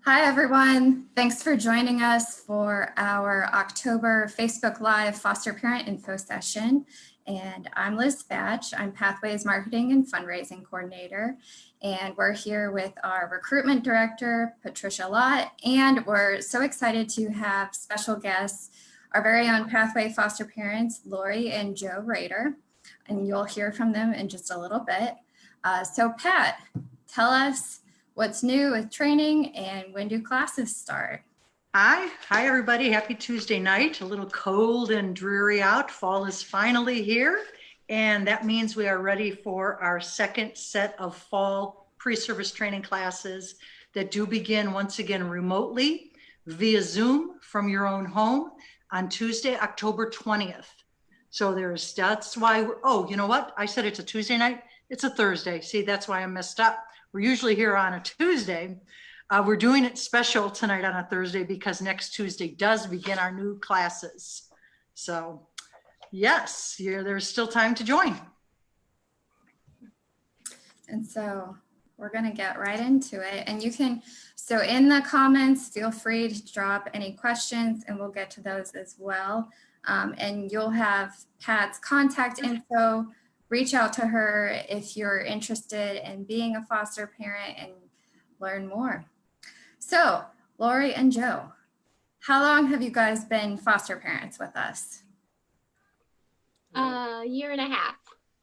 Hi, everyone. Thanks for joining us for our October Facebook Live Foster Parent Info Session. And I'm Liz Batch. I'm Pathways Marketing and Fundraising Coordinator. And we're here with our Recruitment Director, Patricia Lott. And we're so excited to have special guests, our very own Pathway Foster Parents, Lori and Joe Rader. And you'll hear from them in just a little bit. So Pat, tell us what's new with training and when do classes start? Hi everybody. Happy Tuesday night. A little cold and dreary out. Fall is finally here, and that means we are ready for our second set of fall pre-service training classes that do begin once again remotely via Zoom from your own home on Tuesday, October 20th. So that's why oh, you know what? I said it's a Tuesday night. It's a Thursday. See, that's why I messed up. We're usually here on a Tuesday. We're doing it special tonight on a Thursday because next Tuesday does begin our new classes. So yes, there's still time to join. And so we're going to get right into it. And you can, so in the comments, feel free to drop any questions and we'll get to those as well. And you'll have Pat's contact info. Reach out to her if you're interested in being a foster parent and learn more. So, Lori and Joe, how long have you guys been foster parents with us? A year and a half.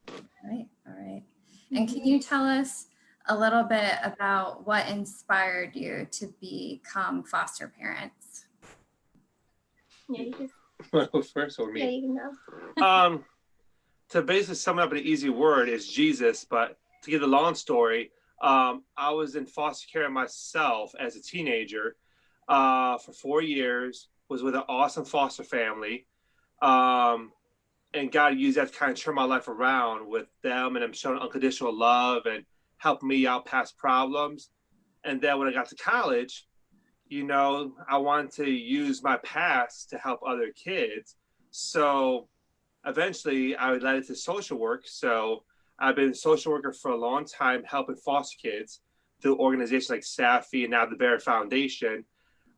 All right. And can you tell us a little bit about what inspired you to become foster parents? Yeah, you can. Well, first or me? Yeah, you can know. To basically sum it up in an easy word is Jesus, but to give the long story, I was in foster care myself as a teenager for 4 years, was with an awesome foster family, and God used that to kind of turn my life around with them, and I'm showing unconditional love and helping me out past problems. And then when I got to college, I wanted to use my past to help other kids. So eventually I led it to social work. So I've been a social worker for a long time, helping foster kids through organizations like SAFI and now the Bear Foundation.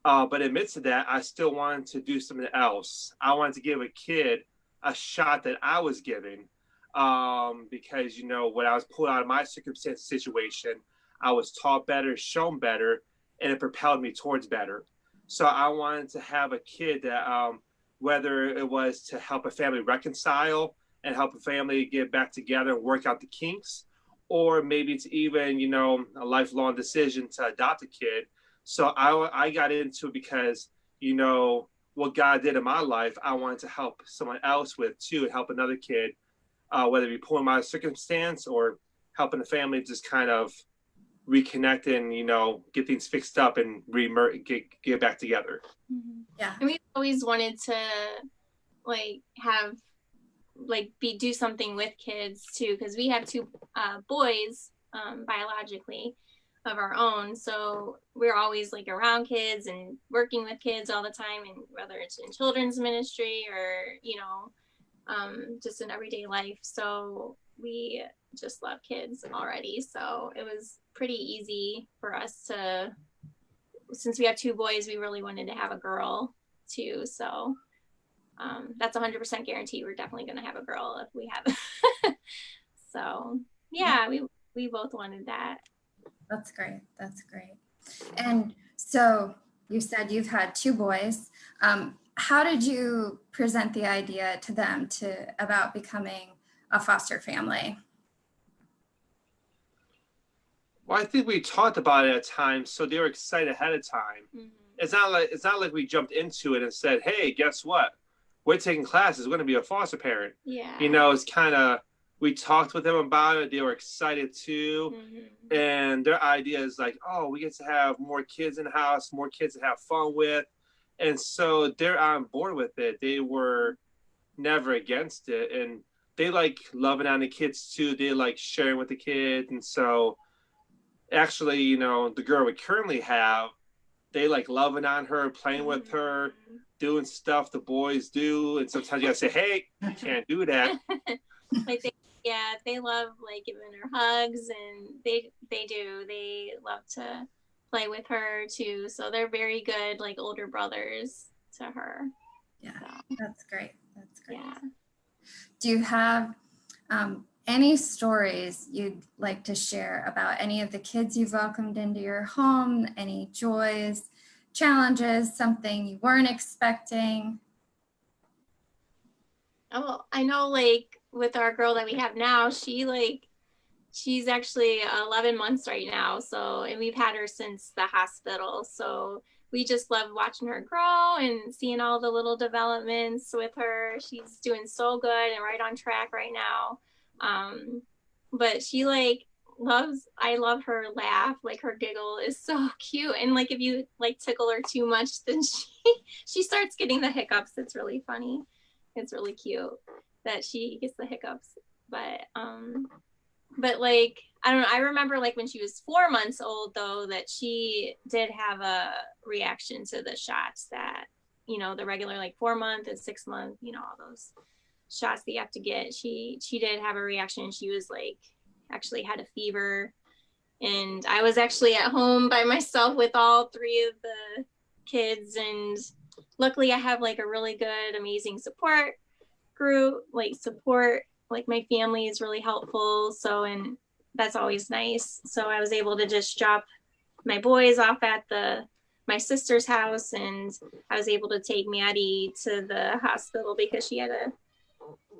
But amidst of that, I still wanted to do something else. I wanted to give a kid a shot that I was giving, because, when I was pulled out of my circumstance situation, I was taught better, shown better, and it propelled me towards better. So I wanted to have a kid that, whether it was to help a family reconcile and help a family get back together and work out the kinks, or maybe it's even, a lifelong decision to adopt a kid. So I got into it because, what God did in my life, I wanted to help someone else with too, and help another kid, whether it be pulling my circumstance or helping a family just kind of reconnect and, get things fixed up and get back together. Mm-hmm. Yeah. And we've always wanted to do something with kids too, because we have two boys biologically of our own, so we're always around kids and working with kids all the time, and whether it's in children's ministry or just in everyday life. So we just love kids already, so it was pretty easy for us to, since we have two boys, we really wanted to have a girl too. So that's 100% guarantee we're definitely going to have a girl if we have. So yeah, we both wanted that. That's great. And so you said you've had two boys. How did you present the idea to them about becoming a foster family? Well, I think we talked about it at times, so they were excited ahead of time. Mm-hmm. It's not like we jumped into it and said, "Hey, guess what? We're taking classes. We're going to be a foster parent." Yeah. It's kind of, we talked with them about it. They were excited too. Mm-hmm. And their idea is oh, we get to have more kids in the house, more kids to have fun with. And so they're on board with it. They were never against it. And they like loving on the kids too. They like sharing with the kids. And so actually, the girl we currently have, they like loving on her, playing with her, doing stuff the boys do. And sometimes you gotta say, "Hey, you can't do that." They love giving her hugs, and they love to play with her too. So they're very good, like older brothers to her. Yeah, So, that's great. That's great. yeah. Do you have any stories you'd like to share about any of the kids you've welcomed into your home, any joys, challenges, something you weren't expecting? Oh, I know, like with our girl that we have now, she's actually 11 months right now. So, and we've had her since the hospital. So we just love watching her grow and seeing all the little developments with her. She's doing so good and right on track right now. But she I love her laugh. Like her giggle is so cute. And like if you like tickle her too much, then she starts getting the hiccups. It's really funny. It's really cute that she gets the hiccups. But like, I don't know, I remember like when she was 4 months old though, that she did have a reaction to the shots that, you know, the regular like 4-month and 6-month, you know, all those shots that you have to get. She did have a reaction. She was like, actually had a fever. And I was actually at home by myself with all 3 of the kids. And luckily I have like a really good, amazing support group, like my family is really helpful. So, and that's always nice. So I was able to just drop my boys off at my sister's house, and I was able to take Maddie to the hospital because she had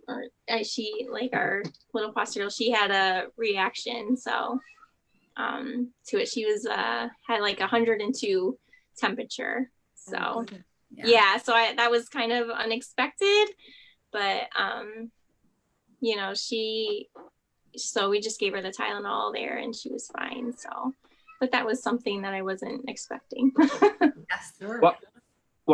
our little foster girl, she had a reaction. So, to it, she was, had like 102 temperature. So yeah, so that was kind of unexpected, but, you know, so we just gave her the Tylenol there and she was fine. So, but that was something that I wasn't expecting. Yes. Sure. Well,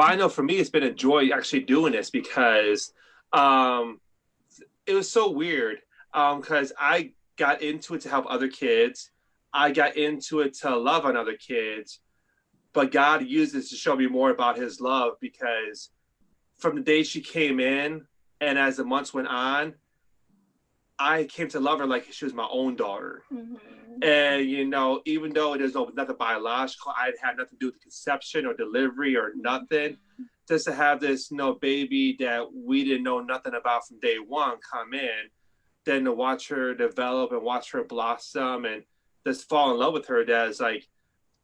I know for me, it's been a joy actually doing this because it was so weird because I got into it to help other kids. I got into it to love on other kids, but God used this to show me more about his love, because from the day she came in and as the months went on, I came to love her like she was my own daughter. Mm-hmm. And, you know, even though there's nothing biological, I had nothing to do with the conception or delivery or nothing, just to have this, you know, baby that we didn't know nothing about from day one come in, then to watch her develop and watch her blossom and just fall in love with her. That's like,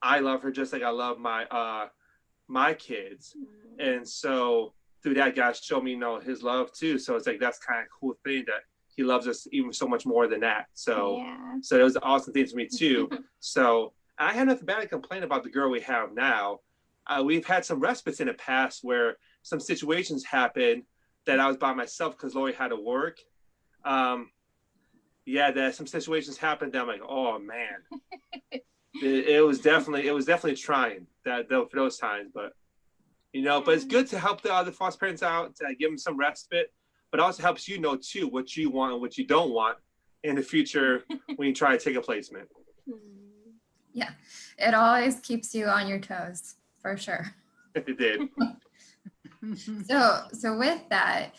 I love her just like I love my kids. Mm-hmm. And so through that, God showed me, you know, his love too. So it's like, that's kind of a cool thing that he loves us even so much more than that. So, yeah. So it was an awesome thing for me too. So I had nothing bad to complain about the girl we have now. We've had some respites in the past where some situations happened that I was by myself because Lori had to work. That some situations happened that I'm like, oh man, it was definitely trying for those times. But you know, but it's good to help the other foster parents out, to give them some respite. But it also helps you know too what you want and what you don't want in the future when you try to take a placement. Yeah, it always keeps you on your toes, for sure. It did. So with that,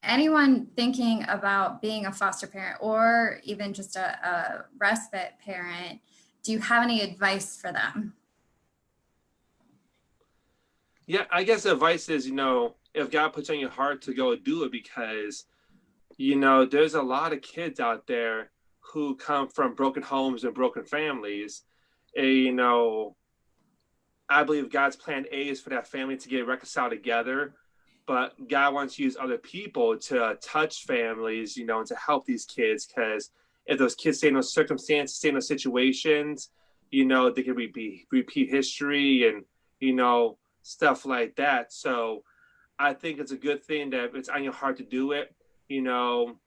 anyone thinking about being a foster parent or even just a respite parent, do you have any advice for them? Yeah, I guess the advice is, you know, if God puts on your heart to go do it, because, you know, there's a lot of kids out there who come from broken homes and broken families. And, you know, I believe God's plan A is for that family to get reconciled together, but God wants to use other people to touch families, you know, and to help these kids, because if those kids stay in those circumstances, stay in those situations, you know, they can repeat history and, you know, stuff like that. So I think it's a good thing that it's on your heart to do it, you know.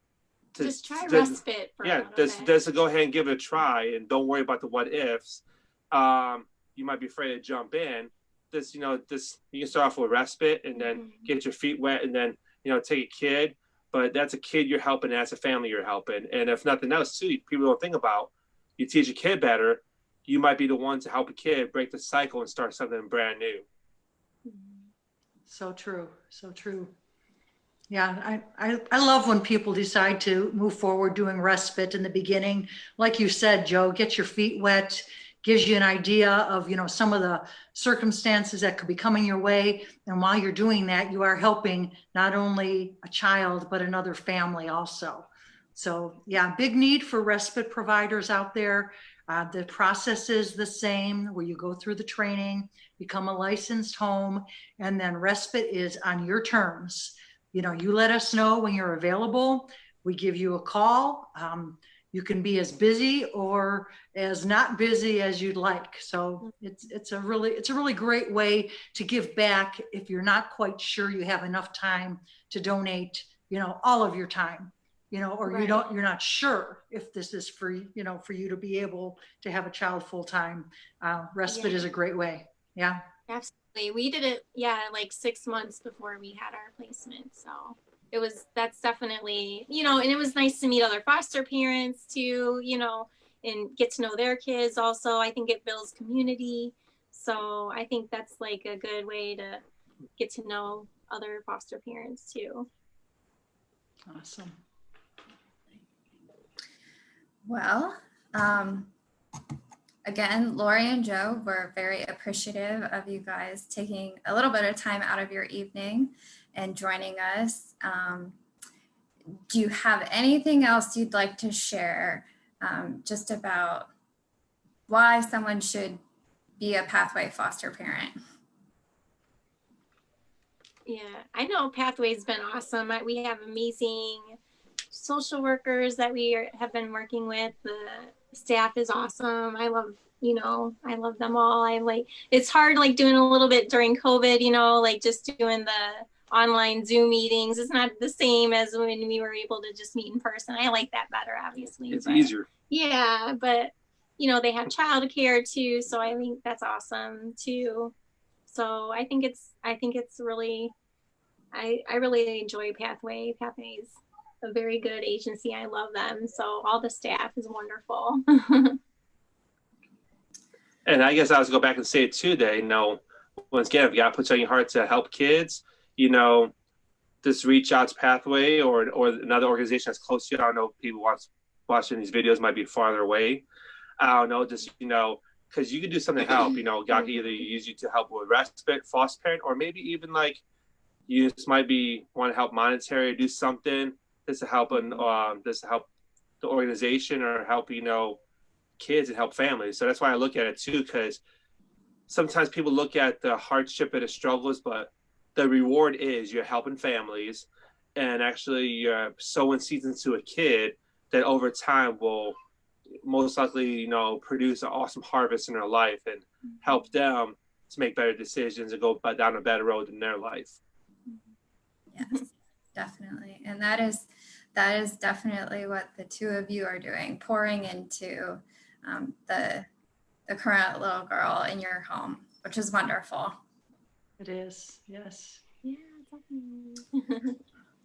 Just try respite for a little bit. Just to go ahead and give it a try and don't worry about the what ifs. You might be afraid to jump in. You can start off with respite and then get your feet wet and then, you know, take a kid. But that's a kid you're helping, and that's a family you're helping. And if nothing else, too, people don't think about, you teach a kid better, you might be the one to help a kid break the cycle and start something brand new. So true. So true. Yeah, I love when people decide to move forward doing respite in the beginning. Like you said, Joe, get your feet wet, gives you an idea of, some of the circumstances that could be coming your way. And while you're doing that, you are helping not only a child, but another family also. So yeah, big need for respite providers out there. The process is the same, where you go through the training, become a licensed home, and then respite is on your terms. You let us know when you're available. We give you a call. You can be as busy or as not busy as you'd like. So it's a really great way to give back if you're not quite sure you have enough time to donate, all of your time, or Right. you're not sure if this is for, for you to be able to have a child full time. Respite is a great way. Yeah. Absolutely. We did it, like 6 months before we had our placement. So that's definitely, and it was nice to meet other foster parents too, and get to know their kids also. I think it builds community. So I think that's like a good way to get to know other foster parents too. Awesome. Well, again, Lori and Joe, we're very appreciative of you guys taking a little bit of time out of your evening and joining us. Do you have anything else you'd like to share just about why someone should be a Pathway foster parent? Yeah, I know Pathway's been awesome. We have amazing social workers that have been working with. The staff is awesome. I love them all. It's hard doing a little bit during COVID, just doing the online Zoom meetings. It's not the same as when we were able to just meet in person. I like that better, obviously. It's easier. Yeah, but they have childcare too, so I think that's awesome too. So I think it's really, I really enjoy Pathway. Pathway's a very good agency. I love them. So all the staff is wonderful. And I guess I was go back and say it too, that, once again, if you got to put on your heart to help kids, just reach out to Pathway or another organization that's close to you. I don't know if people watching these videos might be farther away. I don't know, just, because you can do something to help. God can either use you to help with respite, foster parent, or maybe even you just might want to help monetary or do something just to help the organization or help kids and help families. So that's why I look at it too, because sometimes people look at the hardship and the struggles, but the reward is you're helping families, and actually you're sowing seeds into a kid that over time will most likely produce an awesome harvest in their life and help them to make better decisions and go down a better road in their life. Yes, definitely. And that is definitely what the two of you are doing, pouring into the current little girl in your home, which is wonderful. It is, yes. Yeah, definitely.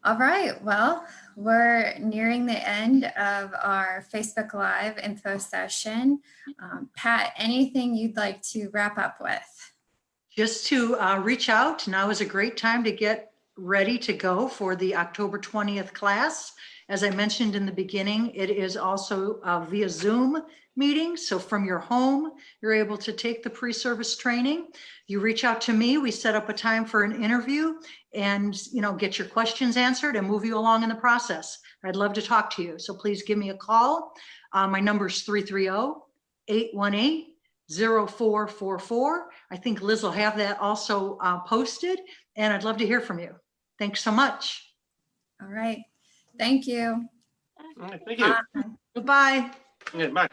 All right, well, we're nearing the end of our Facebook Live info session. Pat, anything you'd like to wrap up with? Just to reach out. Now is a great time to get ready to go for the October 20th class. As I mentioned in the beginning, it is also via Zoom meeting. So from your home, you're able to take the pre-service training. You reach out to me, we set up a time for an interview and get your questions answered and move you along in the process. I'd love to talk to you. So please give me a call. My number is 330-818-0444. I think Liz will have that also posted, and I'd love to hear from you. Thanks so much. All right. Thank you. All right, thank you. Goodbye. Yeah, bye.